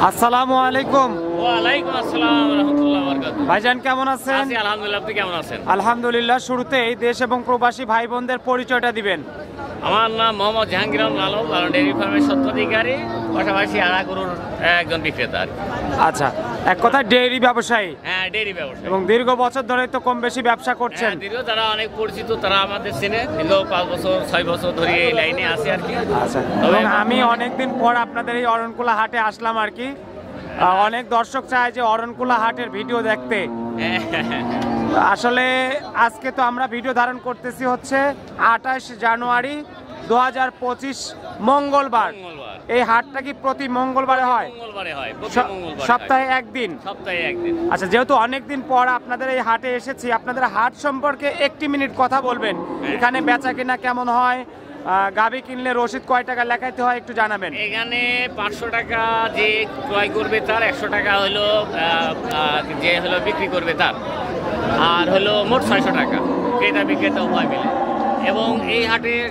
আসসালামু আলাইকুম। ওয়ালাইকুম আসসালাম ওয়া রাহমাতুল্লাহি ওয়া বারাকাতুহু। ভাইজান কেমন আছেন? আছি আলহামদুলিল্লাহ, আপনি কেমন আছেন? আলহামদুলিল্লাহ। শুরুতেই দেশ এবং প্রবাসী ভাই বোনদের পরিচয়টা দিবেন। আমার নাম মোহাম্মদ জাহাঙ্গীর লালন, লালন ডেইরি ফার্মের স্বত্বাধিকারী, পাশাপাশি আড়া গরুর একজন বিক্রেতা। আচ্ছা, এক কথায় ডেইরি ব্যবসায়ী। হ্যাঁ, ডেইরি ব্যবসা। এবং দীর্ঘ বছর ধরে তো কম বেশি ব্যবসা করছেন। দীর্ঘ, যারা অনেক পরিচিত তারা আমাদের চেনে, দীর্ঘ 5 বছর 6 বছর ধরে এই লাইনে আছি আর কি। আচ্ছা, এবং আমি অনেকদিন পর আপনাদের এই অরণকুলা হাটে আসলাম আর কি। অনেক দর্শক চায় যে অরণকুলা হাটের ভিডিও দেখতে। আসলে আজকে তো আমরা ভিডিও ধারণ করতেছি হচ্ছে 28 জানুয়ারি 2025 মঙ্গলবার। এই হাটটা কি প্রতি মঙ্গলবারে হয়? মঙ্গলবারে হয়, সপ্তাহে একদিন। সপ্তাহে একদিন। আচ্ছা, যেহেতু অনেকদিন পর আপনাদের এই হাটে এসেছি, আপনাদের হাট সম্পর্কে 1 মিনিট কথা বলবেন। এখানে বেচা কিনা কেমন হয়, গাবি কিনলে রসিদ কয় টাকা লেখাইতে হয় একটু জানাবেন। এখানে 500 টাকা যে ক্রয় করবে তার, 100 টাকা হলো যে হলো বিক্রি করবে তার, আর হলো মোট 600 টাকা ক্রেতা বিক্রেতা উভয় মিলে। এবং এই হাটের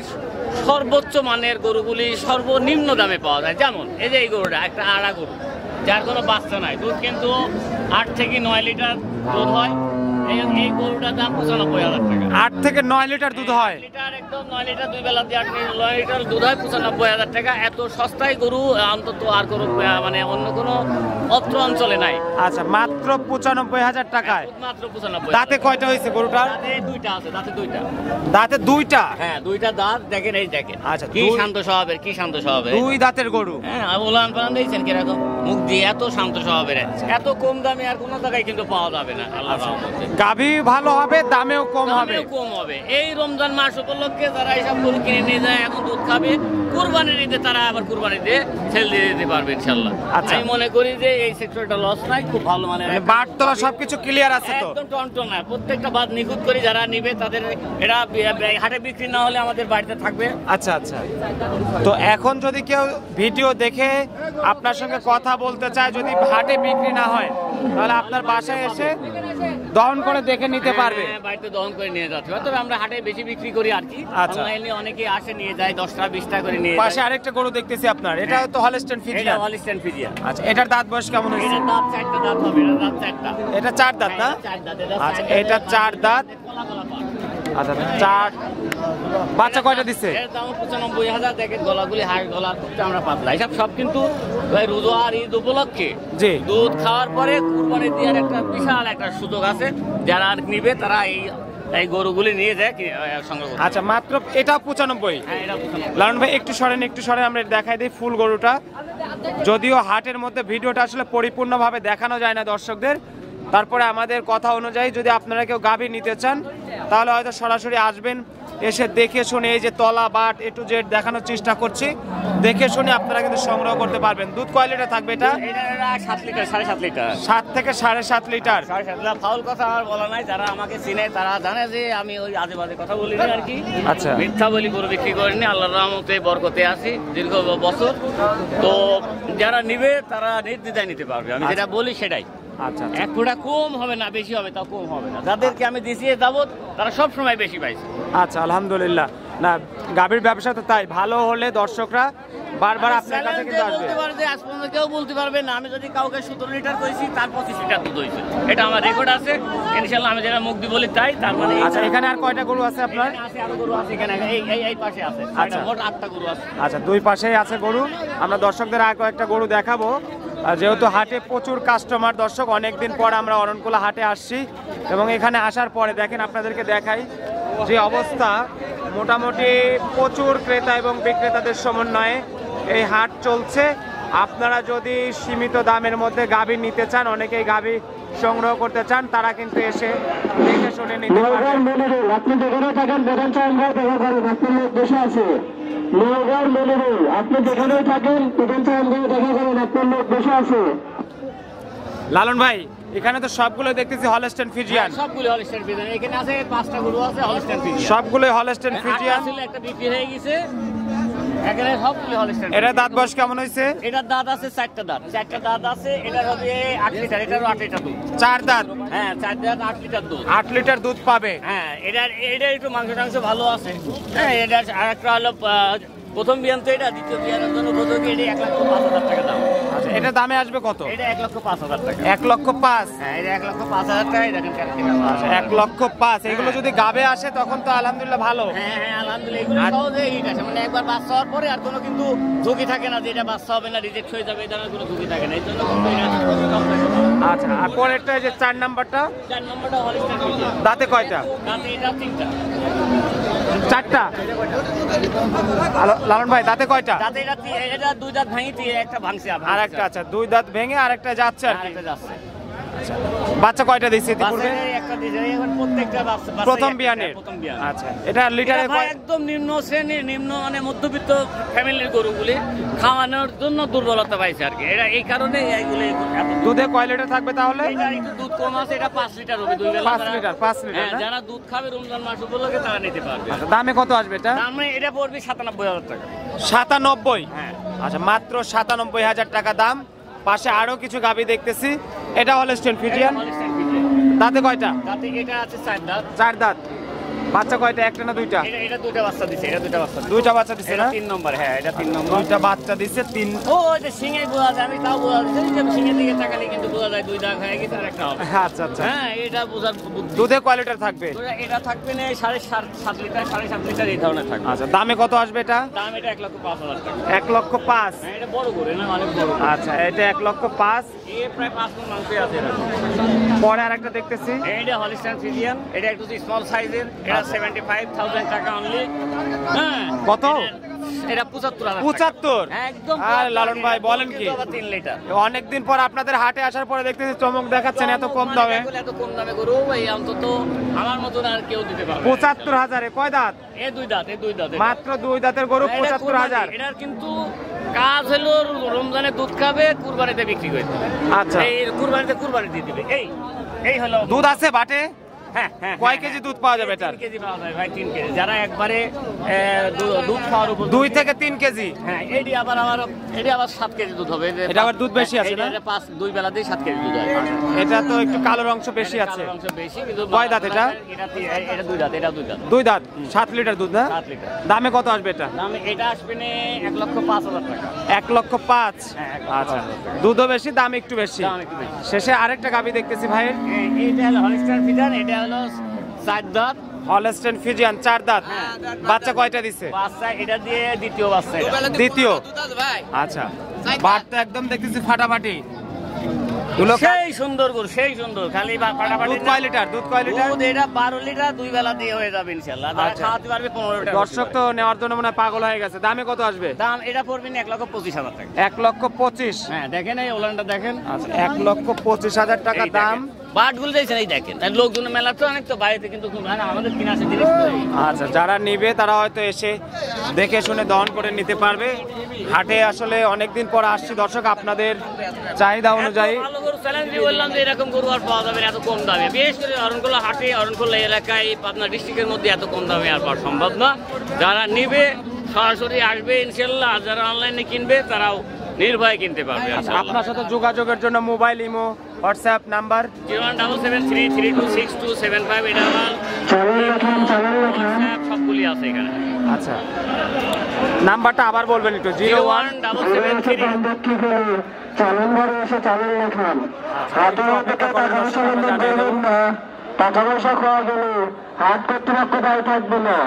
সর্বোচ্চ মানের গরুগুলি সর্বনিম্ন দামে পাওয়া যায়। যেমন এই যে এই গরুটা একটা আড়া গরু, যার কোনো বাচ্চা নাই, দুধ কিন্তু 8 থেকে 9 লিটার দুধ হয়। এই গরুটার দাম 95,000 টাকা। 8 থেকে 9 লিটার দুধ হয়। লিটার একদম 9 লিটার, 2 বেলা দিয়ে 9 লিটার দুধ হয়, 95,000 টাকা। এত সস্তায় গরু অন্তত আর কোনো মানে অন্য কোনো অত্র অঞ্চলে নাই। আচ্ছা, মাত্র 95,000 টাকায়। মাত্র 95। দাঁতে কয়টা হয়েছে গরুটার? দাঁতে 2টা আছে, দাঁতে 2টা। দাঁতে 2টা? হ্যাঁ, 2টা দাঁত দেখেন, এই দেখেন। আচ্ছা, কি শান্ত স্বভাবের, কি শান্ত স্বভাবের। 2 দাঁতের গরু। হ্যাঁ, ওলান পালান দিয়েছেন কিরকম, মুখ দিয়ে এত শান্ত স্বভাবের। এত কম দামে আর কোনো জায়গায় কিন্তু পাওয়া যাবে না আল্লাহর রহমতে। গাভী ভালো হবে, দামেও কম হবে। কম হবে। এই রমজান মাস উপলক্ষে যারা এইসব গরু কিনে নিয়ে যায়, এখন দুধ খাবে, কুরবানির ঈদে তারা আবার কুরবানি দিয়ে সেল দিয়ে দিতে পারবে ইনশাআল্লাহ। আচ্ছা, আমি মনে করি যে এই সেক্টরটা লস নাই, খুব ভালো মানের। বাটতলা সবকিছু ক্লিয়ার আছে তো? একদম টনটন না, প্রত্যেকটা বাদ নিখুঁত করে যারা নিবে তাদের এটা হাটে বিক্রি না হলে আমাদের বাড়িতে থাকবে। আচ্ছা আচ্ছা, তো এখন যদি কেউ ভিডিও দেখে আপনার সঙ্গে কথা বলতে চায়, যদি হাটে বিক্রি না হয়, তাহলে আপনার বাসায় এসে দহন করে দেখে নিতে পারবে। বাড়িতে দহন করে নিয়ে যাচ্ছে। তবে আমরা হাটে বেশি বিক্রি করি আর কি। অনলাইনে অনেকে আসে নিয়ে যায়, 10টা 20টা করে নিয়ে যায়। পাশে আরেকটা গরু দেখতেছি আপনার, এটা তো হলস্টেইন ফ্রিজিয়ান। এটা হলস্টেইন ফ্রিজিয়ান। আচ্ছা, এটার দাঁত বয়স কেমন হয়েছে? এটার দাঁত 4টা দাঁত হবে। এটার দাঁত 4টা। এটা 4 দাঁত না? 4 দাঁত। আচ্ছা, এটা 4 দাঁত। আচ্ছা, 4 বাচ্চা কয়টা দিচ্ছে? এর দাম 95,000। দেখেন গলাগুলি, হাড় গলা খুব চামড়া পাতলা। এসব সব কিন্তু রোজা আর ঈদ উপলক্ষে জি দুধ খাওয়ার পরে কুরবানি দেওয়ার একটা বিশাল একটা সুযোগ আছে। যারা নিবে তারা এই গরুগুলি নিয়ে যায় সংগ্রহ করতে। আচ্ছা, মাত্র এটা 95। হ্যাঁ, এটা 95। লালন ভাই একটু সরেন, আমরা দেখাই দিই ফুল গরুটা। যদিও হাটের মধ্যে ভিডিওটা আসলে পরিপূর্ণভাবে দেখানো যায় না দর্শকদের, তারপরে আমাদের কথা অনুযায়ী যদি আপনারা কেউ গাভী নিতে চান তাহলে হয়তো সরাসরি আসবেন, এসে দেখে শুনে এই যে তলা বাট A to Z দেখানোর চেষ্টা করছি, দেখে শুনে আপনারা কিন্তু সংগ্রহ করতে পারবেন। দুধ কয় লিটার থাকবে এটা? 7 লিটার, 7.5 লিটার। 7 থেকে 7.5 লিটার। 7.5 লিটার। ফাউল কথা আর বলা নাই, যারা আমাকে চিনে তারা জানে যে আমি ওই আজে বাজে কথা বলি না আর কি। আচ্ছা, মিথ্যা বলি গরু বিক্রি করিনি, আল্লাহর রহমতে বরকতে আছি দীর্ঘ বছর। তো যারা নিবে তারা নির্দ্বিধায় নিতে পারবে, আমি যেটা বলি সেটাই। আচ্ছা, এক ফোঁটা কম হবে না, বেশি হবে, তা কম হবে না। যাদেরকে আমি দিছি যাবত তারা সব সময় বেশি পাইছে। আচ্ছা, আলহামদুলিল্লাহ। না, গাভীর ব্যবসা তো তাই, ভালো হলে দর্শকরা বারবার আপনার কাছে কিন্তু আসবে। বলতে পারে যে আজ পর্যন্ত কেউ বলতে পারবে না আমি যদি কাউকে 17 লিটার কইছি তার 25 লিটার দুধ হইছে, এটা আমার রেকর্ড আছে ইনশাআল্লাহ। আমি যেটা মুখ দিয়ে বলি তাই, তার মানে। আচ্ছা, এখানে আর কয়টা গরু আছে আপনার? আছে আরো গরু আছে এখানে, এই পাশে আছে। আচ্ছা, মোট 8টা গরু আছে। আচ্ছা, 2 পাশেই আছে গরু। আমরা দর্শকদের আর কয়েকটা গরু দেখাবো। যেহেতু হাটে প্রচুর কাস্টমার দর্শক, অনেকদিন পর আমরা অরণকুলা হাটে আসছি, এবং এখানে আসার পরে দেখেন আপনাদেরকে দেখাই যে অবস্থা, মোটামুটি প্রচুর ক্রেতা এবং বিক্রেতাদের সমন্বয়ে এই হাট চলছে। আপনারা যদি সীমিত দামের মধ্যে গাভী নিতে চান, অনেকেই গাভী সংগ্রহ করতে চান, তারা কিন্তু এসে দেখে শুনে নিতে পারবেন। আপনি যেখানে থাকেন বেতন চাঙ্গা দেখা করেন, আপনার লোক বসে আছে। নওগাঁর মনিরুল, আপনি যেখানে থাকেন বেতন চাঙ্গা দেখা করেন, আপনার লোক বসে আছে। লালন ভাই, এখানে তো সবগুলো দেখতেছি হলস্টেইন ফ্রিজিয়ান। সবগুলো হলস্টেইন ফ্রিজিয়ান। এখানে আছে 5টা গরু আছে হলস্টেইন ফ্রিজিয়ান। সবগুলোই হলস্টেইন ফ্রিজিয়ান। আসলে একটা বিক্রি হয়ে গেছে, এখানে সবগুলো হলস্টেইন। এটা দাঁত বয়স কেমন হয়েছে? এটার দাঁত আছে 4টা দাঁত। 4টা দাঁত আছে। এটার হবে 8 লিটার, এটারও 8 লিটার দুধ। 4 দাঁত? হ্যাঁ, 4 দাঁত 8 লিটার দুধ। 8 লিটার দুধ পাবে। হ্যাঁ, এটা একটু মাংস টাংস ভালো আছে। হ্যাঁ, এটার আরেকটা হলো প্রথম বিয়ান তো এটা, দ্বিতীয় বিয়ানের জন্য উপযোগী। এটা 1,05,000 টাকা দাম। আচ্ছা, এটা দামে আসবে কত? এটা 1,05,000 টাকা। 1,05,000। হ্যাঁ, এটা 1,05,000 টাকা। দেখেন কালকে 1,05,000। এগুলো যদি গাবে আসে তখন তো আলহামদুলিল্লাহ ভালো। হ্যাঁ হ্যাঁ, আলহামদুলিল্লাহ এগুলো সহজে হিট আসে। মানে একবার বাচ্চা হওয়ার পরে আর কোনো কিন্তু ঝুঁকি থাকে না যে এটা বাচ্চা হবে না, রিজেক্ট হয়ে যাবে, এই ধরনের কোনো ঝুঁকি থাকে না। এই জন্য কিন্তু এটা খুবই কম দামে পাওয়া যায়। আচ্ছা, আর পরেরটা এই যে 4 নাম্বারটা, 4 নম্বরটা হলিস্টাইন ফ্রিজিয়ান। দাঁতে কয়টা? দাঁতে এটা 3টা। 4টা। লালন ভাই দাঁতে কয়টা? দাঁতে এটা 2 দাঁত ভাঙিতে একটা ভাঙছে আর একটা, আচ্ছা 2 দাঁত ভেঙে আর একটা যাচ্ছে আর কি। আরেকটা যাচ্ছে। বাচ্চা কয়টা দিচ্ছে ইতিপূর্বে? বাচ্চা একটা দিছে, এখন প্রত্যেকটা বাচ্চা প্রথম বিয়ানের। প্রথম বিয়ান। আচ্ছা, এটা লিটারে এটা ভাই একদম নিম্ন শ্রেণীর, নিম্ন মানে মধ্যবিত্ত ফ্যামিলির গরুগুলি খাওয়ানোর জন্য দুর্বলতা পাইছে আর কি। এটা এই কারণে এইগুলি এত দুধে কয় লিটার থাকবে তাহলে? এটা একটু দুধ কম আছে, এটা 5 লিটার হবে 2 বেলা। 5 লিটার, 5 লিটার হ্যাঁ, না? যারা দুধ খাবে রমজান মাস উপলক্ষে তারা নিতে পারবে। আচ্ছা, দামে কত আসবে এটা? দামে এটা পড়বে 97,000 টাকা। 97? হ্যাঁ। আচ্ছা, মাত্র 97,000 টাকা দাম। পাশে আরো কিছু গাবি দেখতেছি। এটা হলস্টেইন ফ্রিজিয়ান। দাঁতে কয়টা? দাঁতে এটা আছে 4 দাঁত। 4 দাঁত। বাচ্চা কয়টা, একটা না দুইটা? এটা 2টা বাচ্চা দিছে, এটা 2টা বাচ্চা দিছে। দুইটা বাচ্চা দিছে না? 3 নম্বর। হ্যাঁ, এটা 3 নম্বর। দুইটা বাচ্চা দিছে, 3। ও এটা সিংহে বোঝা যায়, আমি তাও বোঝা যায় যে সিংহের দিকে তাকালে কিন্তু বোঝা যায় 2 দাগ হয়ে গেছে আর একটা হবে। আচ্ছা আচ্ছা। হ্যাঁ, এটা বোঝার বুদ্ধি। দুধে কয় লিটার থাকবে? এটা থাকবে না 7.5 লিটার, 7.5 লিটার এই ধরনের থাকবে। আচ্ছা, দামে কত আসবে এটা? দাম এটা 1,05,000 টাকা। 1,05,000। হ্যাঁ, এটা বড় করে না, অনেক বড়। আচ্ছা, এটা 1,05,000। এ প্রায় 5 মণ মাংসই আছে এরকম। পরে আরেকটা দেখতেছি। এটা হলিস্টাইন ফ্রিজিয়ান, এটা একটু স্মল সাইজের, এটা 75,000 টাকা অনলি। হ্যাঁ, কত? এটা 75,000 টাকা। 75? একদম। আর লালন ভাই বলেন কি? 3 লিটার। অনেকদিন পর আপনাদের হাটে আসার পরে দেখতেছি চমক দেখাচ্ছেন এত কম দামে। এত কম দামে গরু ভাই অন্তত আমার মতন আর কেউ দিতে পারবে না। 75,000-এ কয় দাঁত? এ 2 দাঁত, এ 2 দাঁত। মাত্র 2 দাঁতের গরু 75,000। এটার কিন্তু কাজ হলো রমজানে দুধ খাবে, কুরবানিতে বিক্রি করে দেবে। আচ্ছা, এই কুরবানি দিয়ে দিবে। এই হলো দুধ আছে বাটে? হ্যাঁ হ্যাঁ। কয় কেজি দুধ পাওয়া যাবে এটার? 3 কেজি পাওয়া যায় ভাই, 3 কেজি। যারা একবারে দুধ খাওয়ার উপর 2 থেকে 3 কেজি। হ্যাঁ, এটি আবার 7 কেজি দুধ হবে। এটা আবার দুধ বেশি আছে না? 2 বেলাতেই 7 কেজি দুধ হয়। এটা তো একটু কালোর অংশ বেশি আছে। কালোর অংশ বেশি, কিন্তু কয় দাঁত এটা? এটা 2 দাঁত, এটা 2 দাঁত। 2 দাঁত, 7 লিটার দুধ না? 7 লিটার। দামে কত আসবে এটা? দাম এটা আসবে না 1,05,000 টাকা। 1,05,000। হ্যাঁ, আচ্ছা, দুধও বেশি, দাম একটু বেশি। দাম একটু বেশি। শেষে আরেকটা গাবি দেখতেছি ভাইয়ের। এটা হলো হলিস্টাইন ফ্রিজিয়ান, এটা হলো 4 দাঁত। হলস্টেইন ফ্রিজিয়ান 4 দাঁত। হ্যাঁ। বাচ্চা কয়টা দিছে? বাচ্চা এটা দিয়ে দ্বিতীয় বাচ্চা এটা। দ্বিতীয়। আচ্ছা, বাট তো একদম দেখতেছি ফাটাফাটি। দুলো সেই সুন্দর গরু, সেই সুন্দর। খালি ফাটাফাটি দুধ কয় লিটার? দুধ কয় লিটার? দুধ এটা 12 লিটার, 2 বেলা দিয়ে হয়ে যাবে ইনশাআল্লাহ। যারা আচ্ছা। খাওয়াতে পারবে 15 লিটার। দর্শক তো নেওয়ার জন্য মনে হয় পাগল হয়ে গেছে। দামে কত আসবে? দাম এটা পড়বে না 1,25,000 টাকা। 1,25,000। হ্যাঁ, দেখেন এই ওলানটা দেখেন। আচ্ছা, 1,25,000 টাকা এই দেখেন। দাম। বাটগুলো দেখছেন, এই দেখেন। আর লোকজন মেলা তো অনেক, তো বাইরে কিন্তু আমাদের কিনা আছে জিনিস তো এই। আচ্ছা, যারা নিবে তারা হয়তো এসে দেখে শুনে দহন করে নিতে পারবে। হাটে আসলে অনেকদিন পর আসছি দর্শক, আপনাদের চাহিদা অনুযায়ী। এত ভালো গরু চ্যালেঞ্জ দিয়ে বললাম যে এরকম গরু আর পাওয়া যাবে না এত কম দামে। বিশেষ করে অরণখোলা হাটে, অরণখোলা এলাকায়, পাবনা ডিস্ট্রিক্টের মধ্যে এত কম দামে আর পাওয়া সম্ভব না। যারা নিবে সরাসরি আসবে ইনশাল্লাহ, আর যারা অনলাইনে কিনবে তারাও নির্ভয়ে কিনতে পারবে। আচ্ছা, আপনার সাথে যোগাযোগের জন্য মোবাইল, ইমো, হোয়াটসঅ্যাপ নাম্বার? 01773326275। এটা আমার WhatsApp সবগুলি আছে এখানে। আচ্ছা, নাম্বারটা আবার বলবেন একটু। 01773। চালান ঘরে এসে চালান লেখান। হাটের মধ্যে টাকা পয়সা খাওয়া গেলে হাট কর্তৃপক্ষ দায়ী থাকবে না।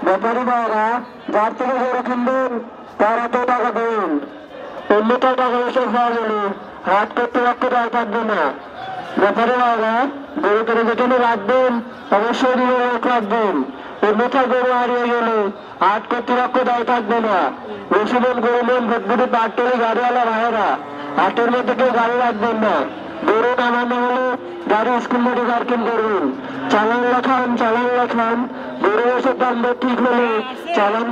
ব্যাপারী ভাইরা যার থেকে গরু কিনবেন তার হাতে টাকা দেবেন। অন্যটা টাকা পয়সা খাওয়া গেলে হাট কর্তৃপক্ষ দায়ী থাকবে না। ব্যাপারী ভাইরা গরু করে যেখানে রাখবেন অবশ্যই লোক রাখবেন। অন্যটা গরু হারিয়ে গেলে হাট কর্তৃপক্ষ দায়ী থাকবে না। রসুলের গরু নেন ভোটগুলি পাট্টলি গাড়িওয়ালা ভাইয়েরা হাটের মধ্যে কেউ গাড়ি রাখবেন না। গরু নামানো হলে গাড়ি স্কুল মোটে পার্কিং করবেন। চালান লেখান, গরু ওষুধ দাম ঠিক হলে চালান